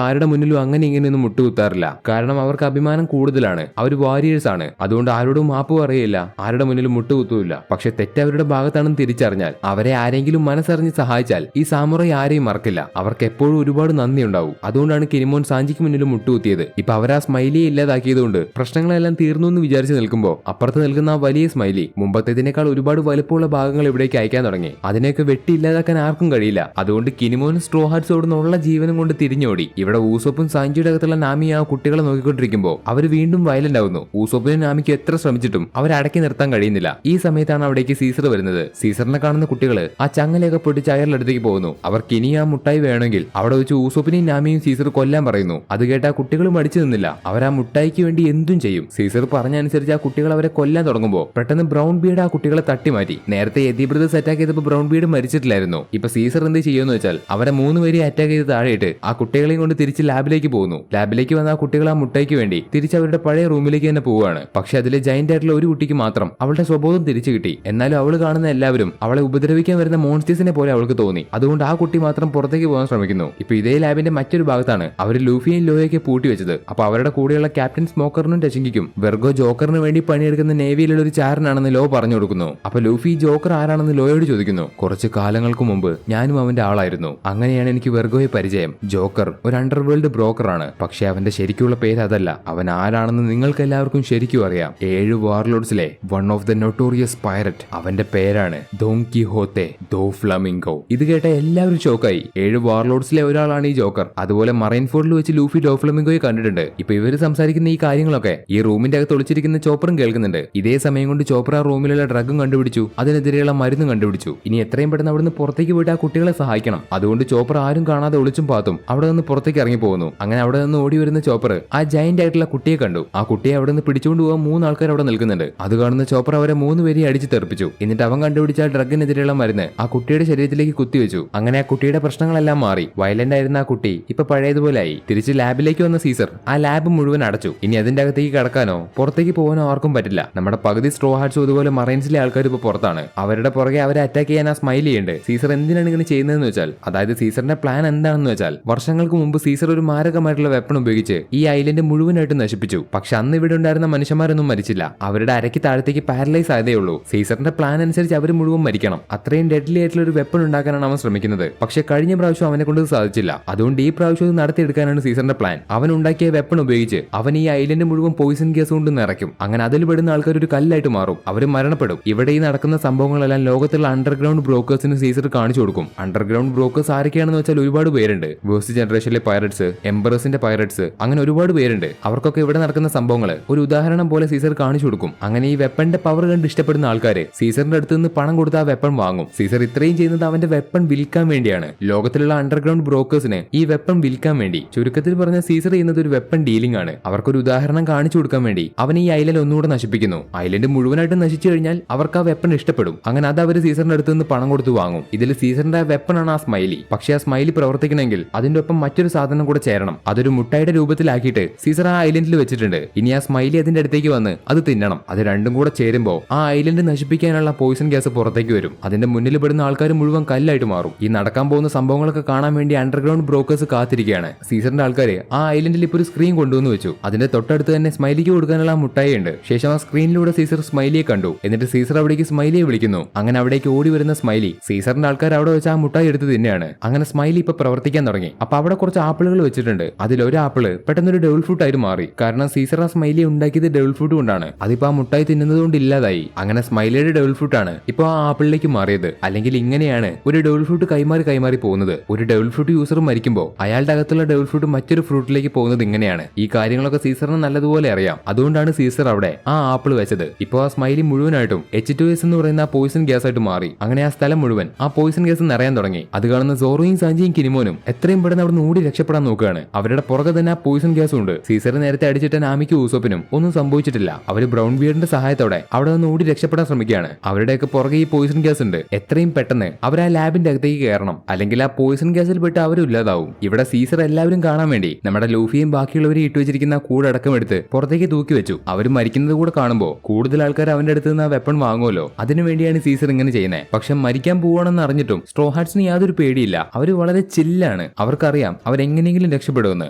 ആരുടെ മുന്നിലും അങ്ങനെ ഇങ്ങനെയൊന്നും മുട്ടുകുത്താറില്ല. കാരണം അവർക്ക് അഭിമാനം കൂടുതലാണ്. അവർ വാരിയേഴ്സ് ആണ്. അതുകൊണ്ട് ആരോടും മാപ്പ് പറയില്ല, ആരുടെ മുന്നിലും മുട്ടുകുത്തൂല്ല. പക്ഷെ തെറ്റ് അവരുടെ ഭാഗത്താണെന്ന് തിരിച്ചറിഞ്ഞാൽ, അവരെ ആരെങ്കിലും മനസ്സറിഞ്ഞ് സഹായിച്ചാൽ ഈ സാമുറായി ആരെയും മറക്കില്ല. അവർക്ക് എപ്പോഴും ഒരുപാട് നന്ദി ഉണ്ടാവും. അതുകൊണ്ടാണ് കിനിമോൻ സാഞ്ചിക്ക് മുന്നിലും മുട്ടുകുത്തിയത്. ഇപ്പൊ അവരാ സ്മൈലിയെ ഇല്ലാതാക്കിയതുകൊണ്ട് പ്രശ്നങ്ങളെല്ലാം തീർന്നു എന്ന് വിചാരിച്ച് നിൽക്കുമ്പോൾ അപ്പുറത്ത് നിൽക്കുന്ന ആ വലിയ സ്മൈലി മുമ്പത്തേതിനേക്കാൾ ഒരുപാട് വലുപ്പമുള്ള ഭാഗങ്ങൾ ഇവിടേക്ക് അയക്കാൻ തുടങ്ങി. അതിനെയൊക്കെ വെട്ടി ഇല്ലാതാക്കാൻ ആർക്കും കഴിയില്ല. അതുകൊണ്ട് കിനിമോൻ സ്ട്രോ ഹാർട്ട്സോടുന്നുള്ള ജീവനും കൊണ്ട് തിരിഞ്ഞോടി. ഇവിടെ ഊസോപ്പും സാഞ്ചിയുടെ അകത്തുള്ള നാമി ആ കുട്ടികളെ നോക്കിക്കൊണ്ടിരിക്കുമ്പോൾ അവർ വീണ്ടും വയലന്റ് ആവുന്നു. ഊസോപ്പിനും നാമിക്കും എത്ര ശ്രമിച്ചിട്ടും അവരടക്കി നിർത്താൻ കഴിയുന്നില്ല. ഈ സമയത്താണ് അവിടേക്ക് സീസർ വരുന്നത്. സീസറിനെ കാണുന്ന കുട്ടികൾ ആ ചങ്ങലയൊക്കെ പൊട്ടിച്ച് അയാളുടെ അടുത്തേക്ക് പോകുന്നു. അവർക്ക് ഇനി ആ മുട്ടായി വേണമെങ്കിൽ അവിടെ വെച്ച് ഊസോപ്പിനെയും നാമിയും സീസർ കൊല്ലാൻ പറയുന്നു. അത് കേട്ട് ആ കുട്ടികൾ മടിച്ചു നിന്നില്ല. അവർ ആ മുട്ടായിക്ക് വേണ്ടി എന്തും ചെയ്യും. സീസർ പറഞ്ഞനുസരിച്ച് ആ കുട്ടികൾ അവരെ കൊല്ലാൻ തുടങ്ങുമ്പോൾ പെട്ടെന്ന് ബ്രൗൺ ബീഡ് ആ കുട്ടികളെ തട്ടിമാറ്റി. നേരത്തെ എദി ബ്രദേഴ്സ് അറ്റാക്ക് ചെയ്തപ്പോൾ ബ്രൗൺ ബീഡ് മരിച്ചിട്ടില്ലായിരുന്നു. ഇപ്പൊ സീസർ എന്ത് ചെയ്യുമെന്ന് വെച്ചാൽ അവരെ 3 പേരെ അറ്റാക്ക് ചെയ്ത് താഴെയിട്ട് ആ കുട്ടികളെയും കൊണ്ട് തിരിച്ച് ലാബിലേക്ക് പോകുന്നു. ലാബിലേക്ക് വന്ന ആ കുട്ടികൾ ആ മുട്ടായിക്ക് വേണ്ടി തിരിച്ച് അവരുടെ പഴയ റൂമിലേക്ക് തന്നെ പോവുകയാണ്. പക്ഷെ അതിലെ ജയന്റ് ആയിട്ടുള്ള ഒരു കുട്ടിക്ക് മാത്രം അവളുടെ സ്വബോധം തിരിച്ചു കിട്ടി. എന്നാലും അവൾ കാണുന്ന എല്ലാവരും അവളെ ഉപദ്രവിക്കാൻ വരുന്ന മോൺസ്റ്റേഴ്സിനെ പോലെ അവൾക്ക് തോന്നി. അതുകൊണ്ട് ആ കുട്ടി മാത്രം പുറത്തേക്ക് പോകാൻ ശ്രമിക്കുന്നു. ഇപ്പൊ ഇതേ ലാബിന്റെ മറ്റൊരു ഭാഗത്താണ് അവർ ലൂഫിയും ലോയൊക്കെ പൂട്ടി വെച്ചത്. അപ്പൊ അവരുടെ കൂടെയുള്ള ക്യാപ്റ്റൻ സ്മോക്കറിനും ടച്ചിങ്ങിക്കും വെർഗോ ജോക്കറിന് വേണ്ടി പണിയെടുക്കുന്ന നേവിയിലുള്ള ഒരു ചാരനാണെന്ന് ലോ പറഞ്ഞു കൊടുക്കുന്നു. അപ്പൊ ലൂഫി ജോക്കർ ആരാണെന്ന് ലോയോട് ചോദിക്കുന്നു. കുറച്ച് കാലങ്ങൾക്ക് മുമ്പ് ഞാനും അവന്റെ ആളായിരുന്നു. അങ്ങനെയാണ് എനിക്ക് വെർഗോയെ പരിചയം. ജോക്കർ ഒരു അണ്ടർവേൾഡ് ബ്രോക്കറാണ്. പക്ഷെ അവന്റെ ശരിക്കുള്ള പേര് അതല്ല. അവൻ ആരാണെന്ന് നിങ്ങൾക്ക് എല്ലാവർക്കും ശരിക്കും അറിയാം. 7 വാർലോഡ്സിലെ one of the notorious pirate. അവന്റെ പേരാണ് ഡോൺ കിഹോത്തെ ദോ ഫ്ലമിംഗോ. ഇത് കേട്ട എല്ലാവരും ഷോക്കായി. 7 വാർലോഡ്സിലെ ഒരാളാണ് ഈ ജോക്കർ. അതുപോലെ മറൈൻ ഫോർഡിൽ വെച്ച് ലൂഫി ഡോ ഫ്ലമിംഗോയെ കണ്ടിട്ടുണ്ട്. ഇപ്പൊ ഇവര് സംസാരിക്കുന്ന ഈ കാര്യങ്ങളൊക്കെ ഈ റൂമിന്റെ അകത്ത് ഒളിച്ചിരിക്കുന്ന ചോപ്പറും കേൾക്കുന്നുണ്ട്. ഇതേ സമയം കൊണ്ട് ചോപ്പർ ആ റൂമിലുള്ള ഡ്രഗും കണ്ടുപിടിച്ചു. അതിനെതിരെയുള്ള മരുന്നും കണ്ടുപിടിച്ചു. ഇനി എത്രയും പെട്ടെന്ന് അവിടുന്ന് പുറത്തേക്ക് പോയിട്ട് ആ കുട്ടികളെ സഹായിക്കണം. അതുകൊണ്ട് ചോപ്പർ ആരും കാണാതെ ഒളിച്ചും പാത്തും അവിടെ നിന്ന് പുറത്തേക്ക് ഇറങ്ങി പോകുന്നു. അങ്ങനെ അവിടെ നിന്ന് ഓടി വരുന്ന ചോപ്പർ ആ ജയന്റ് ആയിട്ടുള്ള കുട്ടിയെ കണ്ടു. ആ കുട്ടിയെ അവിടെ നിന്ന് പിടിച്ചുകൊണ്ട് പോകാൻ 3 ആൾക്കാർ അവിടെ നിൽക്കുന്നുണ്ട്. അത് കാണുന്ന ചോപ്പർ അവരെ 3 പേരെയും അടിച്ച് തെറിപ്പിച്ചു. എന്നിട്ട് അവൻ കണ്ടുപിടിച്ച ഡ്രഗിനെതിരെയുള്ള മരുന്ന് ആ കുട്ടിയുടെ ശരീരത്തിലേക്ക് കുത്തിവെച്ചു. അങ്ങനെ ആ കുട്ടിയുടെ പ്രശ്നങ്ങളെല്ലാം മാറി. വയലന്റ് ആയിരുന്ന ആ കുട്ടി ഇപ്പൊ പഴയതുപോലെ ആയി. തിരിച്ച് ലാബിലേക്ക് വന്ന സീസർ ആ ലാബ് മുഴുവൻ അടച്ചു. ഇനി അതിന്റെ അകത്തേക്ക് കടക്കാനോ പുറത്തേക്ക് പോകാനോ ആർക്കും പറ്റില്ല. നമ്മുടെ പകുതി സ്ട്രോ ഹാർട്ട്സും അതുപോലെ മറൈൻസിലെ ആൾക്കാർ ഇപ്പൊ പുറത്താണ്. അവരുടെ പുറകെ അവരെ അറ്റാക്ക് ചെയ്യാൻ ആ സ്മൈലി ഉണ്ട്. സീസർ എന്തിനാണ് ഇങ്ങനെ ചെയ്യുന്നതെന്ന് വെച്ചാൽ, അതായത് സീസറിന്റെ പ്ലാൻ എന്താണെന്ന് വെച്ചാൽ, വർഷങ്ങൾക്ക് മുമ്പ് സീസർ ഒരു മാരകമായിട്ടുള്ള വെപ്പൺ ഉപയോഗിച്ച് ഈ ഐലൻഡ് മുഴുവനായിട്ട് നശിപ്പിച്ചു. പക്ഷെ അന്ന് ഇവിടെ ഉണ്ടായിരുന്ന മനുഷ്യന്മാരൊന്നും മരിച്ചില്ല. അവരുടെ അരയ്ക്ക് താഴത്തേക്ക് പാരലൈസ് ആയതേ ഉള്ളൂ. സീസറിന്റെ പ്ലാൻ അനുസരിച്ച് അവർ മുഴുവൻ മരിക്കണം. അത്രയും ഡെഡ്ലി ആയിട്ടുള്ള ഒരു വെപ്പൺ ഉണ്ടാക്കാനാണ് അവൻ ശ്രമിക്കുന്നത്. പക്ഷെ കഴിഞ്ഞ പ്രാവശ്യം അവനെ കൊണ്ട് സാധിച്ചില്ല. അതുകൊണ്ട് ഈ പ്രാവശ്യം ഇത് നടത്തിയെടുക്കാനാണ് സീസറിന്റെ പ്ലാൻ. അവൻ ഉണ്ടാക്കിയ വെപ്പൺ ഉപയോഗിച്ച് അവൻ ഈ ഐലൻഡ് മുഴുവൻ പോയിസൺ ഗ്യാസ് കൊണ്ട് നിറയ്ക്കും. അങ്ങനെ അതിൽ പെടുന്ന ആൾക്കാർ ഒരു കല്ലായിട്ട് മാറും. അവർ മരണപ്പെടും. ഇവിടെ ഈ നടക്കുന്ന സംഭവങ്ങളെല്ലാം ലോകത്തുള്ള അണ്ടർഗ്രൗണ്ട് ബ്രോക്കേഴ്സിന് സീസർ കാണിച്ചു കൊടുക്കും. അണ്ടർഗ്രൗണ്ട് ബ്രോക്കേഴ്സ് ആരൊക്കെയാണെന്ന് വെച്ചാൽ ഒരുപാട് പേരുണ്ട്. വേഴ്സ്റ്റ് ജനറേഷനിലെ പൈററ്റ്സ്, എംബറേഴ്സിന്റെ പൈററ്റ്സ്, അങ്ങനെ ഒരുപാട് പേരുണ്ട്. അവർക്കൊക്കെ ഇവിടെ നടക്കുന്ന സംഭവങ്ങൾ ഒരു ഉദാഹരണം പോലെ സീസർ കാണിച്ചു കൊടുക്കും. അങ്ങനെ ഈ വെപ്പന്റെ പവർ കണ്ട് ഇഷ്ടപ്പെടുന്ന ആൾക്കാര് സീസറിന്റെ അടുത്ത് നിന്ന് പണം കൊടുത്ത് ആ വെപ്പൺ വാങ്ങും. സീസർ ഇത്രയും ചെയ്യുന്നത് അവന്റെ വെപ്പൺ വിൽക്കാൻ വേണ്ടിയാണ്. ലോകത്തിലുള്ള അണ്ടർഗ്രൗണ്ട് ബ്രോക്കേഴ്സിന് ഈ വെപ്പൺ വിൽക്കാൻ വേണ്ടി. ചുരുക്കത്തിൽ പറഞ്ഞ സീസർ ചെയ്യുന്നത് ഒരു വെപ്പൺ ഡീലിംഗ് ആണ്. അവർക്കൊരു ഉദാഹരണം കാണിച്ചു കൊടുക്കാൻ വേണ്ടി അവൻ ഈ ഐലൻഡ് ഒന്നുകൂടെ നശിപ്പിക്കുന്നു. ഐലൻഡ് മുഴുവനായിട്ട് നശിച്ചു കഴിഞ്ഞാൽ അവർക്ക് ആ വെപ്പൺ ഇഷ്ടപ്പെടും. അങ്ങനെ അത് അവർ സീസറിന്റെ അടുത്ത് നിന്ന് പണം കൊടുത്ത് വാങ്ങും. ഇതിൽ സീസറിന്റെ വെപ്പൺ ആണ് ആ സ്മൈലി. പക്ഷെ ആ സ്മൈലി പ്രവർത്തിക്കണമെങ്കിൽ അതിന്റെ ഒപ്പം മറ്റൊരു സാധനം കൂടെ ചേരണം. അതൊരു മുട്ടായിയുടെ രൂപത്തിലാക്കിയിട്ട് സീസർ ആ ഐലൻഡിൽ വെച്ചിട്ടുണ്ട്. ഇനി ആ സ്മൈലി അതിന്റെ അടുത്തേക്ക് വന്ന് അത് തിന്നണം. അത് രണ്ടും കൂടെ ചേരുമ്പോൾ ആ ഐലൻഡ് നശിപ്പിക്കാനുള്ള പോയിസൺ ഗ്യാസ് പുറത്തേക്ക് വരും. അതിന്റെ മുന്നിൽ പെടുന്ന ആൾക്കാർ മുഴുവൻ കല്ലായിട്ട് മാറും. ഈ നടക്കാൻ പോകുന്ന സംഭവങ്ങളൊക്കെ കാണാൻ വേണ്ടി അണ്ടർഗ്രൗണ്ട് ബ്രോക്കേഴ്സ് കാത്തിരിക്കുകയാണ്. സീസറിന്റെ ആൾക്കാർ ആ ഐലൻഡിൽ ഇപ്പോൾ ഒരു സ്ക്രീൻ കൊണ്ടുവന്ന് വെച്ചു. അതിന്റെ തൊട്ടടുത്ത് തന്നെ സ്മൈലിക്ക് കൊടുക്കാനുള്ള മുട്ടായി ഉണ്ട്. ശേഷം ആ സ്ക്രീനിലൂടെ സീസർ സ്മൈലിയെ കണ്ടു. എന്നിട്ട് സീസർ അവിടേക്ക് സ്മൈലിയെ വിളിക്കുന്നു. അങ്ങനെ അവിടേക്ക് ഓടി വരുന്ന സ്മൈലി സീസറിന്റെ ആൾക്കാർ അവിടെ വെച്ച് ആ മുട്ടായി എടുത്ത് തന്നെയാണ്. അങ്ങനെ സ്മൈലി ഇപ്പൊ പ്രവർത്തിക്കാൻ തുടങ്ങി. അപ്പൊ അവിടെ കുറച്ച് ആപ്പിളുകൾ വെച്ചിട്ടുണ്ട്. അതിലൊരു ആപ്പിള് പെട്ടെന്നൊരു ഡെവിൾ ഫ്രൂട്ട് ആയിട്ട് മാറി. കാരണം സീസർ ആ സ്മൈലി ഉണ്ടാക്കിയത് ഡെവിൾ ഫ്രൂട്ട് കൊണ്ടാണ്. അതിപ്പോ ആ മുട്ടായി തിന്നുന്നത് കൊണ്ട് ഇല്ലാതായി. അങ്ങനെ സ്മൈലിയുടെ ഡെവിൾ ഫ്രൂട്ട് ആണ് ഇപ്പൊ ആ ആപ്പിളിലേക്ക് മാറിയത്. അല്ലെങ്കിൽ ഇങ്ങനെയാണ് ഒരു ഡെവിൾ ഫ്രൂട്ട് കൈമാറി പോകുന്നത്. ഒരു ഡെവിൾ ഫ്രൂട്ട് യൂസർ മരിക്കുമ്പോൾ അയാളുടെ അകത്തുള്ള ഡെവിൾ ഫ്രൂട്ട് മറ്റൊരു ഫ്രൂട്ടിലേക്ക് പോകുന്നത് ഇങ്ങനെയാണ്. ഈ കാര്യങ്ങളൊക്കെ സീസറിന് നല്ലതുപോലെ അറിയാം. അതുകൊണ്ടാണ് സീസർ അവിടെ ആ ആപ്പിൾ വെച്ചത്. ഇപ്പൊ ആ സ്മൈലി മുഴുവനായിട്ടും H2S എന്ന് പറയുന്ന ആ പോയിസൺ ഗ്യാസ് ആയിട്ട് മാറി. അങ്ങനെ ആ സ്ഥലം മുഴുവൻ ആ പോയിസൺ ഗ്യാസ് നിറയാൻ തുടങ്ങി. അത് കാണുന്ന സോറോയും സാഞ്ചിയും കിനിമോനും എത്രയും പെട്ടെന്ന് അവിടെ നിന്ന് ഓടി രക്ഷപ്പെടാൻ നോക്കുകയാണ്. അവരുടെ പുറകെ തന്നെ ആ പോയിസൺ ഗ്യാസ് ഉണ്ട്. സീസർ നേരത്തെ അടിച്ചിട്ട നാമിക്കും ഊസോപ്പിനും ഒന്നും സംഭവിച്ചിട്ടില്ല. അവര് ബ്രൗൺ ബിയറിന്റെ സഹായത്തോടെ അവിടെ നിന്ന് ഓടി രക്ഷപ്പെടാൻ ശ്രമിക്കുകയാണ്. അവരുടെയൊക്കെ പുറകെ ഈ പോയിസൺ ഗ്യാസ് ഉണ്ട്. എത്രയും പെട്ടെന്ന് അവർ ആ ലാബിന്റെ അകത്തേക്ക് കയറണം. അല്ലെങ്കിൽ ആ പോയിസൺ ഗ്യാസിൽ പെട്ട് അവരും ഇല്ലാതാവും. ഇവിടെ സീസർ എല്ലാവരും കാണാൻ വേണ്ടി നമ്മുടെ ലൂഫിയും ബാക്കിയുള്ളവരും ഇട്ടു വെച്ചിരിക്കുന്ന കൂടടക്കം എടുത്ത് പുറത്തേക്ക് തൂക്കി വെച്ചു. അവർ മരിക്കുന്നത് കൂടെ കാണുമ്പോൾ കൂടുതൽ ആൾക്കാർ അവന്റെ അടുത്ത് നിന്ന് ആ വെപ്പൺ വാങ്ങുമല്ലോ. അതിനുവേണ്ടിയാണ് സീസർ ഇങ്ങനെ ചെയ്യുന്നത്. പക്ഷെ മരിക്കാൻ പോവാണെന്ന് അറിഞ്ഞിട്ടും സ്ട്രോ ഹാർട്ട്സിന് യാതൊരു പേടിയില്ല. അവർ വളരെ ചില്ലാണ്. ബിയിലാണ്. അവർക്കറിയാം അവരെങ്ങനെയെങ്കിലും രക്ഷപ്പെടുമെന്ന്.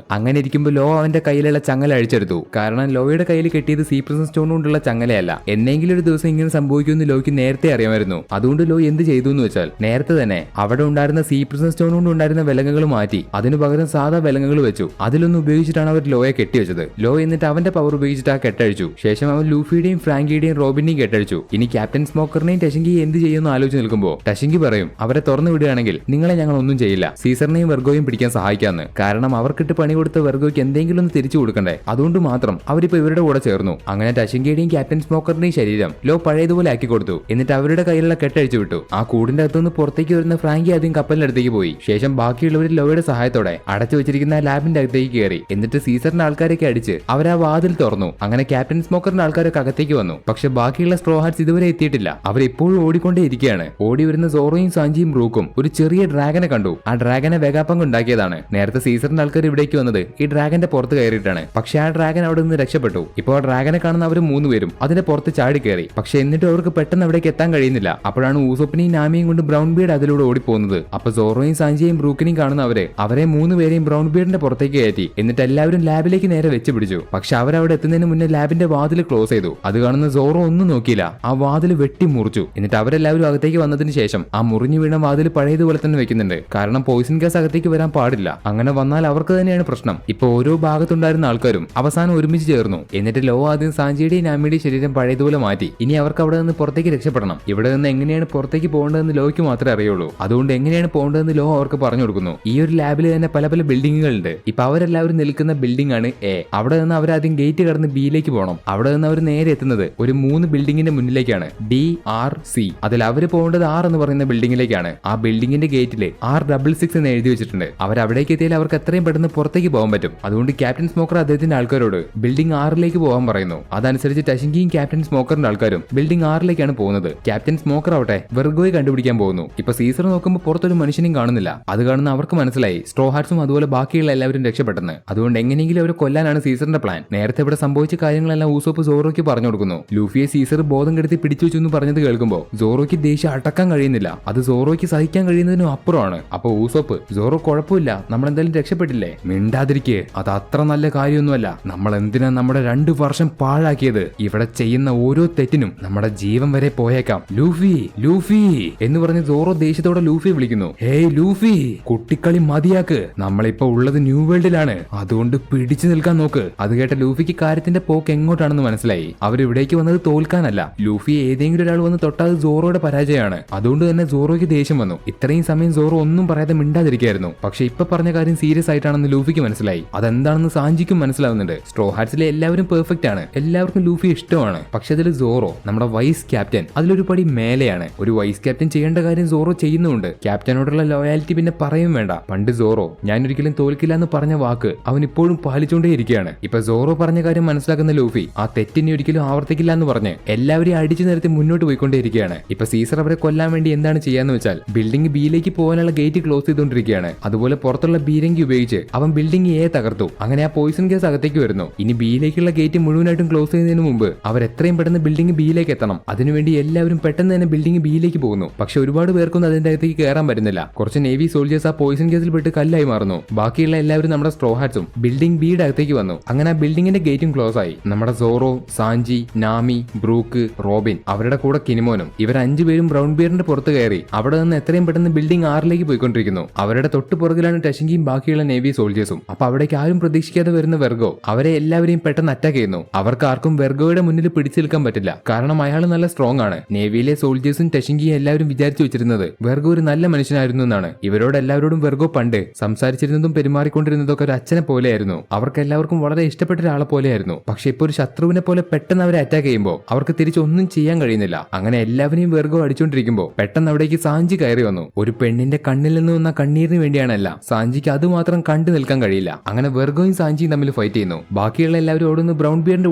അങ്ങനെ ഇരിക്കുമ്പോൾ ലോ അവന്റെ കയ്യിലുള്ള ചങ്ങല അഴിച്ചെടുത്തു. കാരണം ലോയുടെ കയ്യിൽ കെട്ടിയത് സീപ്രസൻ സ്റ്റോൺ കൊണ്ടുള്ള ചങ്ങലയല്ല. എന്നെങ്കിലും ഒരു ദിവസം ഇങ്ങനെ സംഭവിക്കുമെന്ന് ലോയ്ക്ക് നേരത്തെ അറിയാമായിരുന്നു. അതുകൊണ്ട് ലോ എന്ത് ചെയ്തു എന്ന് വെച്ചാൽ നേരത്തെ തന്നെ അവിടെ ഉണ്ടായിരുന്ന സീപ്രസൻ സ്റ്റോൺ കൊണ്ട് ഉണ്ടായിരുന്ന വിലങ്ങുകൾ മാറ്റി അതിനു പകരം സാധാ വിലങ്ങുകൾ വെച്ചു. അതിലൊന്നും ഉപയോഗിച്ചിട്ടാണ് അവർ ലോയെ കെട്ടിവെച്ചത്. ലോ എന്നിട്ട് അവന്റെ പവർ ഉപയോഗിച്ചിട്ട് ആ കെട്ടഴിച്ചു. ശേഷം അവൻ ലൂഫിയുടെയും ഫ്രാങ്കിയുടെയും റോബിന്റെയും കെട്ടഴിച്ചു. ഇനി ക്യാപ്റ്റൻ സ്മോക്കറിനെയും ടഷിങ്കിയും എന്ത് ചെയ്യുമെന്ന് ആലോചിച്ച് നിൽക്കുമ്പോൾ ടഷിങ്കി പറയും, അവരെ തുറന്നു വിടുകയാണെങ്കിൽ നിങ്ങളെ ഞങ്ങൾ ഒന്നും ചെയ്യില്ല, സീസറിനെയും വെർഗോയും പിടിക്കാൻ സഹായിക്കാന്ന്. കാരണം അവർക്കിട്ട് പണി കൊടുത്ത വെർഗോയ്ക്ക് എന്തെങ്കിലും ഒന്ന് തിരിച്ചു കൊടുക്കണ്ടേ, അതുകൊണ്ട് മാത്രം അവരിപ്പോ ഇവരുടെ കൂടെ ചേർന്നു. അങ്ങനെ ടഷിങ്കിയുടെയും ക്യാപ്റ്റൻ സ്മോക്കറിന്റെയും ശരീരം ലോ പഴയതുപോലെ ആക്കി കൊടുത്തു. എന്നിട്ട് അവരുടെ കയ്യിലുള്ള കെട്ടഴിച്ചു വിട്ടു. ആ കൂടിന്റെ അകത്തുനിന്ന് പുറത്തേക്ക് വരുന്ന ഫ്രാങ്കി ആദ്യം കപ്പലിന്റെ അടുത്തേക്ക് പോയി. ശേഷം ബാക്കിയുള്ളവർ ലോയുടെ സഹായത്തോടെ അടച്ചു വെച്ചിരിക്കുന്ന ലാബിന്റെ അകത്തേക്ക് കയറി. എന്നിട്ട് സീസറിന്റെ ആൾക്കാരൊക്കെ അടിച്ച് അവരാ വാതിൽ തുറന്നു. അങ്ങനെ ക്യാപ്റ്റൻ സ്മോക്കറിന്റെ ആൾക്കാരൊക്കെ അകത്തേക്ക് വന്നു. പക്ഷെ ബാക്കിയുള്ള സ്ട്രോ ഹാറ്റ്സ് ഇതുവരെ എത്തിയിട്ടില്ല. അവരിപ്പോഴും ഓടിക്കൊണ്ടേയിരിക്കുകയാണ്. ഓടി വരുന്ന സോറോയും സാഞ്ചിയും ബ്രൂക്കും ഒരു ചെറിയ ഡ്രാഗനെ കണ്ടു. ആ ഡ്രാഗനെ വെഗാപ്പങ്ക് ഉണ്ടാക്കിയതാണ്. നേരത്തെ സീസറിന്റെ ആൾക്കാർ ഇവിടേക്ക് വന്നത് ഈ ഡ്രാഗന്റെ പുറത്ത് കയറിയിട്ടാണ്. പക്ഷെ ആ ഡ്രാഗൻ അവിടെ നിന്ന് രക്ഷപ്പെട്ടു. ഇപ്പോൾ ആ ഡ്രാഗനെ കാണുന്ന അവർ മൂന്നുപേരും അതിന്റെ പുറത്ത് ചാടി കയറി. പക്ഷെ എന്നിട്ട് അവർക്ക് പെട്ടെന്ന് അവിടേക്ക് എത്താൻ കഴിയുന്നില്ല. അപ്പോഴാണ് ഊസോപ്പിനെയും നാമിയും കൊണ്ട് ബ്രൗൺ ബീഡ് അതിലൂടെ ഓടിപ്പോകുന്നത്. അപ്പൊ സോറോയും സാഞ്ചിയെയും ബ്രൂക്കിനെയും കാണുന്ന അവരെ മൂന്നുപേരെയും ബ്രൗൺ ബീഡിന്റെ പുറത്തേക്ക് കയറ്റി. എന്നിട്ട് എല്ലാവരും ലാബിലേക്ക് നേരെ വെച്ച് പിടിച്ചു. പക്ഷെ അവരവിടെ എത്തുന്നതിന് മുന്നേ ലാബിന്റെ വാതിൽ ക്ലോസ് ചെയ്തു. അത് കാണുന്ന സോറോ ഒന്നും നോക്കിയില്ല, ആ വാതിൽ വെട്ടി മുറിച്ചു. എന്നിട്ട് അവരെല്ലാവരും അകത്തേക്ക് വന്നതിന് ശേഷം ആ മുറിഞ്ഞു വീണ വാതിൽ പഴയതുപോലെ തന്നെ വെക്കുന്നുണ്ട്. കാരണം പോയിസൺ ഗ്യാസ് അകത്തേക്ക് വരാൻ പാടില്ല. അങ്ങനെ വന്നാൽ അവർക്ക് തന്നെയാണ് പ്രശ്നം. ഇപ്പൊ ഓരോ ഭാഗത്തുണ്ടായിരുന്ന ആൾക്കാരും അവസാനം ഒരുമിച്ച് ചേർന്നു. എന്നിട്ട് ലോ ആദ്യം സാഞ്ചിയുടെയും നാമിയുടെയും ശരീരം പഴയതുപോലെ മാറ്റി. ഇനി അവർക്ക് അവിടെ നിന്ന് പുറത്തേക്ക് രക്ഷപ്പെടണം. ഇവിടെ നിന്ന് എങ്ങനെയാണ് പുറത്തേക്ക് പോകേണ്ടതെന്ന് ലോയ്ക്ക് മാത്രമേ അറിയുള്ളൂ. അതുകൊണ്ട് എങ്ങനെയാണ് പോകേണ്ടതെന്ന് ലോ അവർക്ക് പറഞ്ഞു കൊടുക്കുന്നു. ഈ ഒരു ലാബിൽ തന്നെ പല പല ബിൽഡിങ്ങുകളുണ്ട്. ഇപ്പൊ അവരെല്ലാവരും നിൽക്കുന്ന ബിൽഡിംഗ് ആണ് എ. അവിടെ നിന്ന് അവരാദ്യം ഗേറ്റ് കടന്ന് ബിയിലേക്ക് പോകണം. അവിടെ നിന്ന് അവർ നേരെ എത്തുന്നത് ഒരു 3 ബിൽഡിങ്ങിന്റെ മുന്നിലേക്കാണ്, DRC. അതിൽ അവര് പോകേണ്ടത് R എന്ന് പറയുന്ന ബിൽഡിങ്ങിലേക്കാണ്. ആ ബിൽഡിങ്ങിന്റെ ഗേറ്റിൽ R66 എന്ന് എഴുതി വെച്ചിട്ടുണ്ട്. അവരവിടേക്ക് എത്തിയാൽ അവർക്ക് എത്രയും പെട്ടെന്ന് പുറത്തേക്ക് പോകാൻ പറ്റും. അതുകൊണ്ട് ക്യാപ്റ്റൻ സ്മോക്കർ അദ്ദേഹത്തിന്റെ ആൾക്കാരോട് ബിൽഡിംഗ് 6ലേക്ക് പോകാൻ പറയുന്നു. അതനുസരിച്ച് ടഷിങ്കിയും ക്യാപ്റ്റൻ സ്മോക്കറിന്റെ ആൾക്കാരും ബിൽഡിംഗ് 6ലേക്കാണ് പോകുന്നത്. ക്യാപ്റ്റൻ സ്മോക്കർ ആവട്ടെ വെർഗോയെ കണ്ടുപിടിക്കാൻ പോകുന്നു. ഇപ്പൊ സീസർ നോക്കുമ്പോൾ പുറത്തൊരു മനുഷ്യനെയും കാണുന്നില്ല. അത് കാണുന്ന അവർക്ക് മനസ്സിലായി സ്ട്രോ ഹാറ്റ്സും അതുപോലെ ബാക്കിയുള്ള എല്ലാവരും രക്ഷപ്പെട്ടെന്ന്. അതുകൊണ്ട് എങ്ങനെയെങ്കിലും അവരെ കൊല്ലാനാണ് സീസറിന്റെ പ്ലാൻ. നേരത്തെ ഇവിടെ സംഭവിച്ച കാര്യങ്ങളെല്ലാം ഊസോപ്പ് സോറോയ്ക്ക് പറഞ്ഞു കൊടുക്കുന്നു. ലൂഫിയെ സീസർ ബോധം കെടുത്തി പിടിച്ചു വെച്ചു എന്ന് പറഞ്ഞത് കേൾക്കുമ്പോൾ സോറോയ്ക്ക് ദേഷ്യം അടക്കാൻ കഴിയുന്നില്ല. അത് സോറോയ്ക്ക് സഹിക്കാൻ കഴിയുന്നതിനും അപ്പുറമാണ്. അപ്പൊ ഊസോപ്പ്, സോറോ കുഴപ്പമില്ല, നമ്മൾ എന്തായാലും രക്ഷപ്പെട്ടില്ലേ, മിണ്ടാതിരിക്കേ, അത് അത്ര നല്ല കാര്യമൊന്നുമല്ല. നമ്മൾ എന്തിനാ നമ്മുടെ 2 വർഷം പാഴാക്കിയത്? ഇവിടെ ചെയ്യുന്ന ഓരോ തെറ്റിനും നമ്മുടെ ജീവൻ വരെ പോയേക്കാം. ലൂഫി ലൂഫി എന്ന് പറഞ്ഞ് സോറോ ദേഷ്യത്തോടെ ലൂഫി വിളിക്കുന്നു. ഹേയ് ലൂഫി, കുട്ടിക്കളി മതിയാക്ക്, നമ്മളിപ്പോ ഉള്ളത് ന്യൂ വേൾഡിലാണ്, അതുകൊണ്ട് പിടിച്ചു നിൽക്കാൻ നോക്ക്. അത് കേട്ട ലൂഫിക്ക് കാര്യത്തിന്റെ പോക്ക് എങ്ങോട്ടാണെന്ന് മനസ്സിലായി. അവരിവിടേക്ക് വന്നത് തോൽക്കാനല്ല. ലൂഫി ഏതെങ്കിലും ഒരാൾ വന്ന് തൊട്ടാൽ സോറോയുടെ പരാജയമാണ്. അതുകൊണ്ട് തന്നെ സോറോയ്ക്ക് ദേഷ്യം വന്നു. ഇത്രയും സമയം സോറോ ഒന്നും പറയാതെ മിണ്ടാതിരിക്കായിരുന്നു. പക്ഷെ ഇപ്പൊ പറഞ്ഞ കാര്യം സീരിയസ് ആയിട്ടാണെന്ന് ലൂഫിക്ക് മനസ്സിലായി. അതെന്താണെന്ന് സാഞ്ചിക്കും മനസ്സിലാവുന്നുണ്ട്. സ്ട്രോ ഹാറ്റ്സിലെ എല്ലാവരും പെർഫെക്റ്റ് ആണ്, എല്ലാവർക്കും ലൂഫി ഇഷ്ടമാണ്. പക്ഷെ അതിൽ സോറോ, നമ്മുടെ വൈസ് ക്യാപ്റ്റൻ, അതിലൊരു പടി മേലെയാണ്. ഒരു വൈസ് ക്യാപ്റ്റൻ ചെയ്യേണ്ട കാര്യം സോറോ ചെയ്യുന്നുണ്ട്. ക്യാപ്റ്റനോടുള്ള ലോയാലിറ്റി പിന്നെ പറയും വേണ്ട. പണ്ട് സോറോ ഞാൻ ഒരിക്കലും തോൽക്കില്ല എന്ന് പറഞ്ഞ വാക്ക് അവൻ ഇപ്പോഴും പാലിച്ചുകൊണ്ടേയിരിക്കുകയാണ്. ഇപ്പൊ സോറോ പറഞ്ഞ കാര്യം മനസ്സിലാക്കുന്ന ലൂഫി ആ തെറ്റിനെ ഒരിക്കലും ആവർത്തിക്കില്ല എന്ന് പറഞ്ഞ് എല്ലാവരെയും അടിച്ചു നിരത്തി മുന്നോട്ട് പോയിക്കൊണ്ടേയിരിക്കുകയാണ്. ഇപ്പൊ സീസർ അവരെ കൊല്ലാൻ വേണ്ടി എന്താണ് ചെയ്യാന്ന് വെച്ചാൽ ബിൽഡിംഗ് ബിയിലേക്ക് പോകാനുള്ള ഗേറ്റ് ക്ലോസ് ചെയ്തുകൊണ്ടിരിക്കുകയാണ്. അതുപോലെ പുറത്തുള്ള ബീരങ്കി ഉപയോഗിച്ച് അവൻ ബിൽഡിംഗ് എ തകർത്തു. അങ്ങനെ ആ പോയിസൺ ഗ്യാസ് അകത്തേക്ക് വരുന്നു. ഇനി ബിയിലേക്കുള്ള ഗേറ്റ് മുഴുവനായിട്ടും ക്ലോസ് ചെയ്യുന്നതിന് മുമ്പ് അവർ എത്രയും പെട്ടെന്ന് ബിൽഡിംഗ് ബിയിലേക്ക് എത്തണം. അതിനുവേണ്ടി എല്ലാവരും പെട്ടെന്ന് തന്നെ ബിൽഡിംഗ് ബിയിലേക്ക് പോകുന്നു. പക്ഷെ ഒരുപാട് പേർക്കൊന്നും അതിന്റെ അകത്തേക്ക് കയറാൻ പറ്റുന്നില്ല. കുറച്ച് നേവി സോൾജേഴ്സ് ആ പോയിസൺ ഗ്യാസിൽ പെട്ട് കല്ലായി മാറുന്നു. ബാക്കിയുള്ള എല്ലാവരും നമ്മുടെ സ്ട്രോ ഹാറ്റ്സും ബിൽഡിംഗ് ബിയുടെ അകത്തേക്ക് വന്നു. അങ്ങനെ ആ ബിൽഡിംഗിന്റെ ഗേറ്റും ക്ലോസ് ആയി. നമ്മുടെ സോറോ, സാഞ്ചി, നാമി, ബ്രൂക്ക്, റോബിൻ, അവരുടെ കൂടെ കിനിമോനും ഇവർ 5 പേരും ബ്രൗൺ ബിയറിന്റെ പുറത്ത് കയറി അവിടെ നിന്ന് എത്രയും പെട്ടെന്ന് ബിൽഡിംഗ് 6ലേക്ക് പോയിക്കൊണ്ടിരിക്കുന്നു. അവരുടെ തൊട്ട് പുറകിലാണ് ടഷിങ്കിയും ബാക്കിയുള്ള നേവി സോൾജേഴ്സും. അപ്പൊ അവിടേക്ക് ആരും പ്രതീക്ഷിക്കാതെ വരുന്ന വെർഗോ അവരെ എല്ലാവരെയും പെട്ടെന്ന് അറ്റാക്ക് ചെയ്യുന്നു. അവർക്ക് ആർക്കും വെർഗോയുടെ മുന്നിൽ പിടിച്ചു നിൽക്കാൻ പറ്റില്ല. കാരണം അയാൾ നല്ല സ്ട്രോങ് ആണ്. നേവിയിലെ സോൾജേഴ്സും ടഷിങ്കിയും എല്ലാവരും വിചാരിച്ചു വെച്ചിരുന്നത് വെർഗോ ഒരു നല്ല മനുഷ്യനായിരുന്നു എന്നാണ്. ഇവരോട് എല്ലാവരോടും വെർഗോ പണ്ട് സംസാരിച്ചിരുന്നതും പെരുമാറിക്കൊണ്ടിരുന്നതൊക്കെ ഒരു അച്ഛനെ പോലെയായിരുന്നു. അവർക്ക് എല്ലാവർക്കും വളരെ ഇഷ്ടപ്പെട്ട ഒരാളെ പോലെയായിരുന്നു. പക്ഷെ ഇപ്പൊ ഒരു ശത്രുവിനെ പോലെ പെട്ടെന്ന് അവരെ അറ്റാക്ക് ചെയ്യുമ്പോൾ അവർക്ക് തിരിച്ചൊന്നും ചെയ്യാൻ കഴിയുന്നില്ല. അങ്ങനെ എല്ലാവരെയും വെർഗോ അടിച്ചുകൊണ്ടിരിക്കുമ്പോൾ പെട്ടെന്ന് അവിടേക്ക് സാഞ്ചി കയറി വന്നു. ഒരു പെണ്ണിന്റെ കണ്ണിൽ നിന്ന് വന്ന കണ്ണീരിന് വേണ്ടിയാണല്ല, സാഞ്ചിക്ക് അത് മാത്രം കണ്ടു നിൽക്കാൻ കഴിയില്ല. അങ്ങനെ വെർഗോയും സാഞ്ചിയും തമ്മിൽ ഫൈറ്റ് ചെയ്യുന്നു. ബാക്കിയുള്ള എല്ലാവരും ഓടുന്ന ബ്രൗൺ ബിയറിന്റെ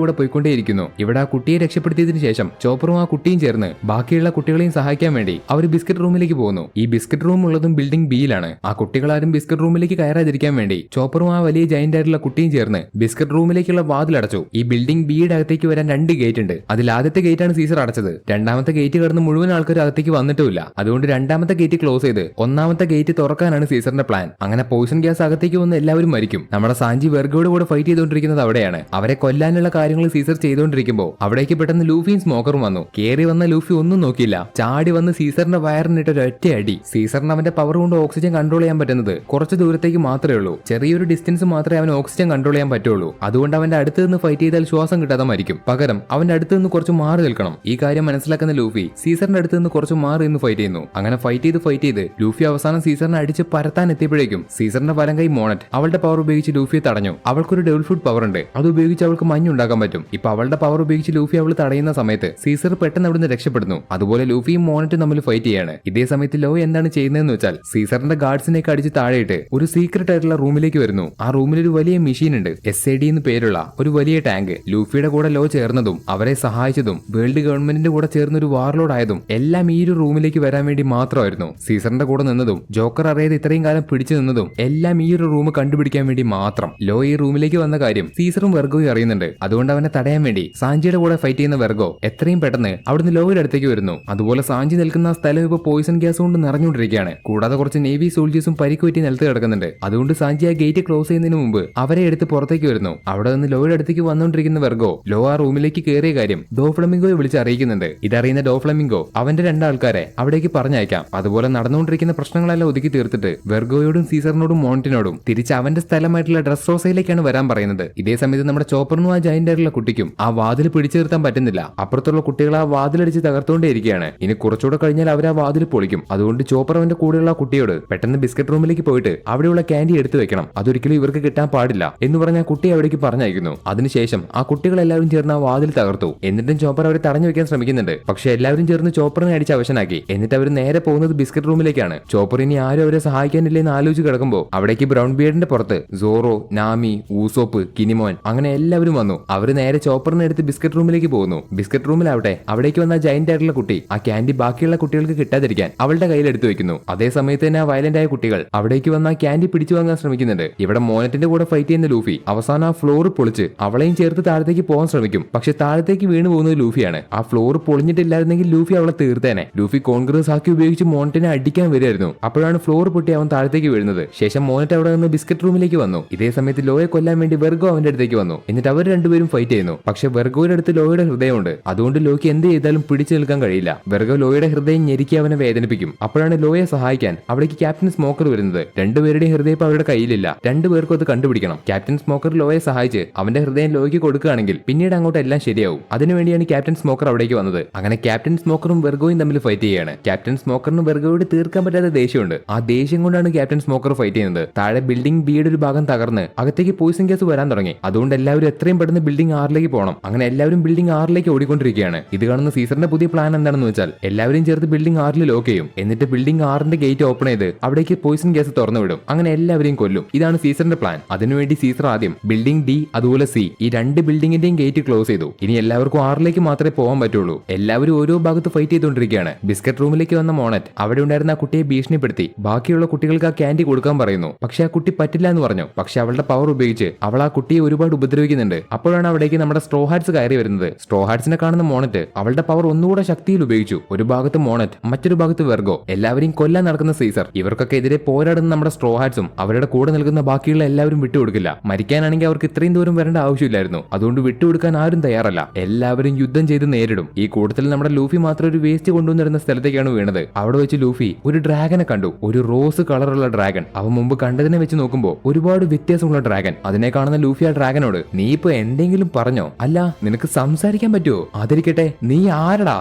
കൂടെ പോയിക്കൊണ്ടേയിരിക്കുന്നു. ഇവിടെ ആ കുട്ടിയെ രക്ഷപ്പെടുത്തിയതിനു ശേഷം ചോപ്പറും ആ കുട്ടിയും ചേർന്ന് ബാക്കിയുള്ള കുട്ടികളെയും സഹായിക്കാൻ വേണ്ടി അവർ ബിസ്ക്കറ്റ് റൂമിലേക്ക് പോകുന്നു. ഈ ബിസ്ക്കറ്റ് റൂം ഉള്ളതും ബിൽഡിംഗ് ബിയിലാണ്. ആ കുട്ടികളാരും ബിസ്ക്കറ്റ് റൂമിലേക്ക് കയറാതിരിക്കാൻ വേണ്ടി ചോപ്പറും ആ വലിയ ജയന്റ് ആയിട്ടുള്ള കുട്ടിയും ചേർന്ന് ബിസ്ക്കറ്റ് റൂമിലേക്കുള്ള വാതിൽ അടച്ചു. ഈ ബിൽഡിംഗ് ബിയുടെ അകത്തേക്ക് വരാൻ 2 ഗേറ്റ് ഉണ്ട്. അതിൽ ആദ്യത്തെ ഗേറ്റ് ആണ് സീസർ അടച്ചത്. രണ്ടാമത്തെ ഗേറ്റ് കടന്ന് മുഴുവൻ ആൾക്കാർ അകത്തേക്ക് വന്നിട്ടുമില്ല. അതുകൊണ്ട് രണ്ടാമത്തെ ഗേറ്റ് ക്ലോസ് ചെയ്ത് 1ാമത്തെ ഗേറ്റ് തുറക്കാനാണ് സീസർ സീസറിന്റെ പ്ലാൻ. അങ്ങനെ പോയിസൺ ഗ്യാസ് അകത്തേക്ക് വന്ന് എല്ലാവരും മരിക്കും. നമ്മുടെ സാഞ്ചി വെർഗോയുടെ കൂടെ ഫൈറ്റ് ചെയ്തുകൊണ്ടിരിക്കുന്നത് അവിടെയാണ്. അവരെ കൊല്ലാനുള്ള കാര്യങ്ങൾ സീസർ ചെയ്തുകൊണ്ടിരിക്കുമ്പോൾ അവിടേക്ക് പെട്ടെന്ന് ലൂഫിയും സ്മോക്കറും വന്നു. കേറി വന്ന ലൂഫി ഒന്നും നോക്കിയില്ല, ചാടി വന്ന് സീസറിന്റെ വയറിനിട്ട് ഒരൊറ്റ അടി. സീസറിന് അവന്റെ പവർ കൊണ്ട് ഓക്സിജൻ കൺട്രോൾ ചെയ്യാൻ പറ്റുന്നത് കുറച്ച് ദൂരത്തേക്ക് മാത്രമേ ഉള്ളൂ. ചെറിയൊരു ഡിസ്റ്റൻസ് മാത്രമേ അവന് ഓക്സിജൻ കൺട്രോൾ ചെയ്യാൻ പറ്റുള്ളൂ. അതുകൊണ്ട് അവന്റെ അടുത്ത് നിന്ന് ഫൈറ്റ് ചെയ്താൽ ശ്വാസം കിട്ടാതെ മരിക്കും. പകരം അവന്റെ അടുത്ത് നിന്ന് കുറച്ച് മാറി നിൽക്കണം. ഈ കാര്യം മനസ്സിലാക്കുന്ന ലൂഫി സീസറിന്റെ അടുത്ത് നിന്ന് കുറച്ച് മാറി നിന്ന് ഫൈറ്റ് ചെയ്യുന്നു. അങ്ങനെ ഫൈറ്റ് ചെയ്ത് ലൂഫി അവസാനം സീസറിനെ അടിച്ച് പരത്താൻ എത്തിയപ്പോഴേക്കും സീസറിന്റെ വലം കൈ മോണറ്റ് അവളുടെ പവർ ഉപയോഗിച്ച് ലൂഫിയെ തടഞ്ഞു. അവൾക്കൊരു ഡബിൾ ഫുഡ് പവർ ഉണ്ട്, അത് ഉപയോഗിച്ച് അവൾക്ക് മഞ്ഞുണ്ടാക്കാൻ പറ്റും. ഇപ്പൊ അവളുടെ പവർ ഉപയോഗിച്ച് ലൂഫി അവൾ തടയുന്ന സമയത്ത് സീസർ പെട്ടെന്ന് അവിടുന്ന് രക്ഷപ്പെടുന്നു. അതുപോലെ ലൂഫിയും മോണറ്റും തമ്മിൽ ഫൈറ്റ് ചെയ്യാണ്. ഇതേ സമയത്ത് ലോ എന്താണ് ചെയ്യുന്നതെന്ന് വെച്ചാൽ സീസറിന്റെ ഗാർഡ്സിനെയൊക്കെ അടിച്ച് താഴെയിട്ട് ഒരു സീക്രട്ട് ആയിട്ടുള്ള റൂമിലേക്ക് വരുന്നു. ആ റൂമിൽ ഒരു വലിയ മെഷീൻ ഉണ്ട്, SAD എന്ന് പേരുള്ള ഒരു വലിയ ടാങ്ക്. ലൂഫിയുടെ കൂടെ ലോ ചേർന്നതും അവരെ സഹായിച്ചതും വേൾഡ് ഗവൺമെന്റിന്റെ കൂടെ ചേർന്ന ഒരു വാർലോഡ് ആയതും എല്ലാം ഈ ഒരു റൂമിലേക്ക് വരാൻ വേണ്ടി മാത്രമായിരുന്നു. സീസറിന്റെ കൂടെ നിന്നതും ജോക്കർ അറിയാതെ ഇത്രയും കാലം പിടിച്ചു നിന്നതും എല്ലാം ഈ ഒരു റൂം കണ്ടുപിടിക്കാൻ വേണ്ടി മാത്രം. ലോ ഈ റൂമിലേക്ക് വന്ന കാര്യം സീസറും വെർഗോയും അറിയുന്നുണ്ട്. അതുകൊണ്ട് അവനെ തടയാൻ വേണ്ടി സാഞ്ചിയുടെ കൂടെ ഫൈറ്റ് ചെയ്യുന്ന വെർഗോ എത്രയും പെട്ടെന്ന് അവിടുന്ന് ലോയുടെ അടുത്തേക്ക് വരുന്നു. അതുപോലെ സാഞ്ചി നിൽക്കുന്ന ആ സ്ഥലം ഇപ്പൊ പോയിസൺ ഗ്യാസ് കൊണ്ട് നിറഞ്ഞുകൊണ്ടിരിക്കുകയാണ്. കൂടാതെ കുറച്ച് നേവി സോൾജേഴ്സും പരിക്കുപറ്റി നിലത്ത് കിടക്കുന്നുണ്ട്. അതുകൊണ്ട് സാഞ്ചി ആ ഗേറ്റ് ക്ലോസ് ചെയ്യുന്നതിന് മുമ്പ് അവരെ എടുത്ത് പുറത്തേക്ക് വരുന്നു. അവിടെ നിന്ന് ലോയുടെ അടുത്തേക്ക് വന്നുകൊണ്ടിരിക്കുന്ന വെർഗോ ലോ ആ റൂമിലേക്ക് കയറിയ കാര്യം ഡോഫ്ലമിംഗോയെ വിളിച്ച് അറിയിക്കുന്നുണ്ട്. ഇതറിയുന്ന ഡോഫ്ലമിംഗോ അവന്റെ രണ്ടാൾക്കാരെ അവിടേക്ക് പറഞ്ഞയക്കാം. അതുപോലെ നടന്നുകൊണ്ടിരിക്കുന്ന പ്രശ്നങ്ങളെല്ലാം ഒതുക്കി തീർത്തിട്ട് വെർഗോയോടും സീസറിനോടും മോണ്ടിനോടും തിരിച്ച് അവന്റെ സ്ഥലമായിട്ടുള്ള ഡ്രസ് റോസയിലേക്കാണ് വരാൻ പറയുന്നത്. ഇതേ സമയത്ത് നമ്മുടെ ചോപ്പറിനും ആ ജയന്റ് ആയിട്ടുള്ള കുട്ടിക്കും ആ വാതിൽ പിടിച്ചു നിർത്താൻ പറ്റുന്നില്ല. അപ്പുറത്തുള്ള കുട്ടികൾ ആ വാതിലടിച്ച് തകർത്തുകൊണ്ടേയിരിക്കുകയാണ്. ഇനി കുറച്ചുകൂടെ കഴിഞ്ഞാൽ അവർ ആ വാതിൽ പൊളിക്കും. അതുകൊണ്ട് ചോപ്പർ അവന്റെ കൂടെയുള്ള കുട്ടിയോട് പെട്ടെന്ന് ബിസ്ക്കറ്റ് റൂമിലേക്ക് പോയിട്ട് അവിടെയുള്ള ക്യാൻഡി എടുത്തു വെക്കണം, അതൊരിക്കലും ഇവർക്ക് കിട്ടാൻ പാടില്ല എന്ന് പറഞ്ഞ ആ കുട്ടി അവിടേക്ക് പറഞ്ഞയക്കുന്നു. അതിനുശേഷം ആ കുട്ടികളെല്ലാവരും ചേർന്ന് ആ വാതിൽ തകർത്തു. എന്നിട്ടും ചോപ്പർ അവരെ തടഞ്ഞു വെക്കാൻ ശ്രമിക്കുന്നുണ്ട്. പക്ഷെ എല്ലാവരും ചേർന്ന് ചോപ്പറിനെ അടിച്ച് അവശനാക്കി. എന്നിട്ട് അവർ നേരെ പോകുന്നത് ബിസ്ക്കറ്റ് റൂമിലേക്കാണ്. ചോപ്പർ ഇനി ആരും അവരെ സഹായിക്കാനില്ലെന്ന് ആലോചിച്ച് കിടക്കുമ്പോൾ അവിടേക്ക് ബ്രൗൺ ബിയർഡിന്റെ പുറത്ത് സോറോ, നാമി, ഊസോപ്പ്, കിനിമോൻ അങ്ങനെ എല്ലാവരും വന്നു. അവർ നേരെ ചോപ്പറിനെ എടുത്ത് ബിസ്ക്കറ്റ് റൂമിലേക്ക് പോകുന്നു. ബിസ്ക്കറ്റ് റൂമിലാവട്ടെ അവിടേക്ക് വന്ന ജയന്റ് ആയിട്ടുള്ള കുട്ടി ആ ക്യാൻഡി ബാക്കിയുള്ള കുട്ടികൾക്ക് കിട്ടാതിരിക്കാൻ അവളുടെ കയ്യിൽ എടുത്തു വെക്കുന്നു. അതേ സമയത്ത് തന്നെ ആ വയലന്റ് ആയ കുട്ടികൾ അവിടേക്ക് വന്ന ആ ക്യാൻഡി പിടിച്ചു വാങ്ങാൻ ശ്രമിക്കുന്നുണ്ട്. ഇവിടെ മോനറ്റിന്റെ കൂടെ ഫൈറ്റ് ചെയ്യുന്ന ലൂഫി അവസാനം ആ ഫ്ലോർ പൊളിച്ച് അവളെയും ചേർത്ത് താഴത്തേക്ക് പോകാൻ ശ്രമിക്കും. പക്ഷെ താഴത്തേക്ക് വീണ് പോകുന്നത് ലൂഫിയാണ്. ആ ഫ്ലോർ പൊളിഞ്ഞിട്ടില്ലായിരുന്നെങ്കിൽ ലൂഫി അവളെ തീർത്തേനെ. ലൂഫി കോൺഗ്രസ് ആക്കി ഉപയോഗിച്ച് മോനറ്റിനെ അടിക്കാൻ വരികയായിരുന്നു. അപ്പോഴാണ് ഫ്ലോർ പൊട്ടി അവൻ താഴത്തേക്ക് വീഴുന്നത്. ശേഷം മോനറ്റ് അവിടെ നിന്ന് ബിസ്ക്കറ്റ് റൂമിലേക്ക് വന്നു. ഇതേ സമയത്ത് ലോയെ കൊല്ലാൻ വേണ്ടി വെർഗോ അവന്റെ അടുത്തേക്ക് വന്നു. എന്നിട്ട് അവർ രണ്ടുപേരും ഫൈറ്റ് ചെയ്യുന്നു. പക്ഷെ വെർഗോയുടെ അടുത്ത് ലോയുടെ ഹൃദയമുണ്ട്. അതുകൊണ്ട് ലോയ്ക്ക് എന്ത് ചെയ്താലും പിടിച്ചു നിൽക്കാൻ കഴിയില്ല. വെർഗോ ലോയുടെ ഹൃദയം ഞെരുക്കി അവനെ വേദനിപ്പിക്കും. അപ്പോഴാണ് ലോയെ സഹായിക്കാൻ അവിടേക്ക് ക്യാപ്റ്റൻ സ്മോക്കർ വരുന്നത്. രണ്ടുപേരുടെയും ഹൃദയം അവരുടെ കയ്യിലില്ല. രണ്ടുപേർക്കും അത് കണ്ടുപിടിക്കണം. ക്യാപ്റ്റൻ സ്മോക്കർ ലോയെ സഹായിച്ച് അവന്റെ ഹൃദയം ലോയ്ക്ക് കൊടുക്കുകയാണെങ്കിൽ പിന്നീട് അങ്ങോട്ട് എല്ലാം ശരിയാവും. അതിനുവേണ്ടിയാണ് ക്യാപ്റ്റൻ സ്മോക്കർ അവിടേക്ക് വന്നത്. അങ്ങനെ ക്യാപ്റ്റൻ സ്മോക്കറും വെർഗോയും തമ്മിൽ ഫൈറ്റ് ചെയ്യാണ്. ക്യാപ്റ്റൻ സ്മോക്കറിന് വെർഗോയോട് തീർക്കാൻ പറ്റാത്ത ദേഷ്യമുണ്ട്. ആ ദേഷ്യം കൊണ്ടാണ് ക്യാപ്റ്റൻ സ്മോക്കർ ഫൈറ്റ് ചെയ്യുന്നത്. താഴെ ബിൽഡിംഗ് ബിയുടെ ഒരു ഭാഗം തകർന്ന് അകത്തേക്ക് പോയിസൺ ഗ്യാസ് വരാൻ തുടങ്ങി. അതുകൊണ്ട് എല്ലാവരും എത്രയും പെട്ടെന്ന് ബിൽഡിംഗ് 6ലേക്ക് പോകണം. അങ്ങനെ എല്ലാവരും ബിൽഡിംഗ് 6ലേക്ക് ഓടിക്കൊണ്ടിരിക്കുകയാണ്. ഇത് കാണുന്ന സീസറിന്റെ പുതിയ പ്ലാൻ എന്താണെന്ന് വെച്ചാൽ എല്ലാവരും ചേർത്ത് ബിൽഡിംഗ് 6 ലോക്ക് ചെയ്യും. എന്നിട്ട് ബിൽഡിംഗ് 6ന്റെ ഗേറ്റ് ഓപ്പൺ ചെയ്ത് അവിടേക്ക് പോയിസൺ ഗ്യാസ് തുറന്നു വിടും. അങ്ങനെ എല്ലാവരെയും കൊല്ലും. ഇതാണ് സീസറിന്റെ പ്ലാൻ. അതിനുവേണ്ടി സീസർ ആദ്യം ബിൽഡിംഗ് D അതുപോലെ C ഈ രണ്ട് ബിൽഡിംഗിന്റെയും ഗേറ്റ് ക്ലോസ് ചെയ്തു. ഇനി എല്ലാവർക്കും 6ലേക്ക് മാത്രമേ പോകാൻ പറ്റുള്ളൂ. എല്ലാവരും ഓരോ ഭാഗത്ത് ഫൈറ്റ് ചെയ്തുകൊണ്ടിരിക്കുകയാണ്. ബിസ്ക്കറ്റ് റൂമിലേക്ക് വന്ന മോണറ്റ് അവിടെ ഉണ്ടായിരുന്ന ആ കുട്ടിയെ ഭീഷണിപ്പെടുത്തി ബാക്കിയുള്ള കുട്ടികൾക്ക് ആ ക്യാൻഡി കൊടുക്കാൻ പറയുന്നു. പക്ഷെ ആ കുട്ടി പറ്റില്ല എന്ന് പറഞ്ഞു. പക്ഷെ അവളുടെ പവർ ഉപയോഗിച്ച് അവൾ ആ കുട്ടിയെ ഒരുപാട് ഉപദ്രവിക്കുന്നുണ്ട്. അപ്പോഴാണ് അവിടേക്ക് നമ്മുടെ സ്ട്രോ ഹാറ്റ്സ് കയറി വരുന്നത്. സ്ട്രോ ഹാറ്റ്സിനെ കാണുന്ന മോണറ്റ് അവളുടെ പവർ ഒന്നുകൂടെ ശക്തിയിൽ ഉപയോഗിച്ചു. ഒരു ഭാഗത്ത് മോണറ്റ്, മറ്റൊരു ഭാഗത്ത് വെർഗോ. എല്ലാവരെയും കൊല്ലാൻ നടക്കുന്ന സീസർ. ഇവർക്കൊക്കെ എതിരെ പോരാടുന്ന നമ്മുടെ സ്ട്രോ ഹാറ്റ്സും അവരുടെ കൂടെ നിൽക്കുന്ന ബാക്കിയുള്ള എല്ലാവരും വിട്ടുകൊടുക്കില്ല. മരിക്കാനാണെങ്കിൽ അവർക്ക് ഇത്രയും ദൂരം വരേണ്ട ആവശ്യമില്ലായിരുന്നു. അതുകൊണ്ട് വിട്ടുകൊടുക്കാൻ ആരും തയ്യാറല്ല. എല്ലാവരും യുദ്ധം ചെയ്ത് നേരിടും. ഈ കൂട്ടത്തിൽ നമ്മുടെ ലൂഫി മാത്രം ഒരു വേസ്റ്റ് കൊണ്ടുവന്നിരുന്ന സ്ഥലത്തേക്കാണ് വീണത്. അവിടെ വെച്ച് ലൂഫി ഒരു ഡ്രാഗനെ കണ്ടു. ഒരു റോസ് കളറുള്ള ഡ്രാഗൺ. അവൻ മുമ്പ് കണ്ടതിനെ വെച്ച് നോക്കുമ്പോൾ ഒരുപാട് വ്യത്യാസമുള്ള ഡ്രാഗൺ. അതിനെ കാണുന്ന ലൂഫി ആ ഡ്രാഗനോട് നീ ഇപ്പൊ എന്തെങ്കിലും പറഞ്ഞോ? അല്ല നിനക്ക് സംസാരിക്കാൻ പറ്റുമോ? അതിരിക്കട്ടെ നീ ആരടാ?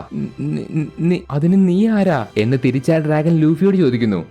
അതിന് നീ ആരാ എന്ന് തിരിച്ചാ ഡ്രാഗൻ ലൂഫിയോട് ചോദിക്കുന്നു.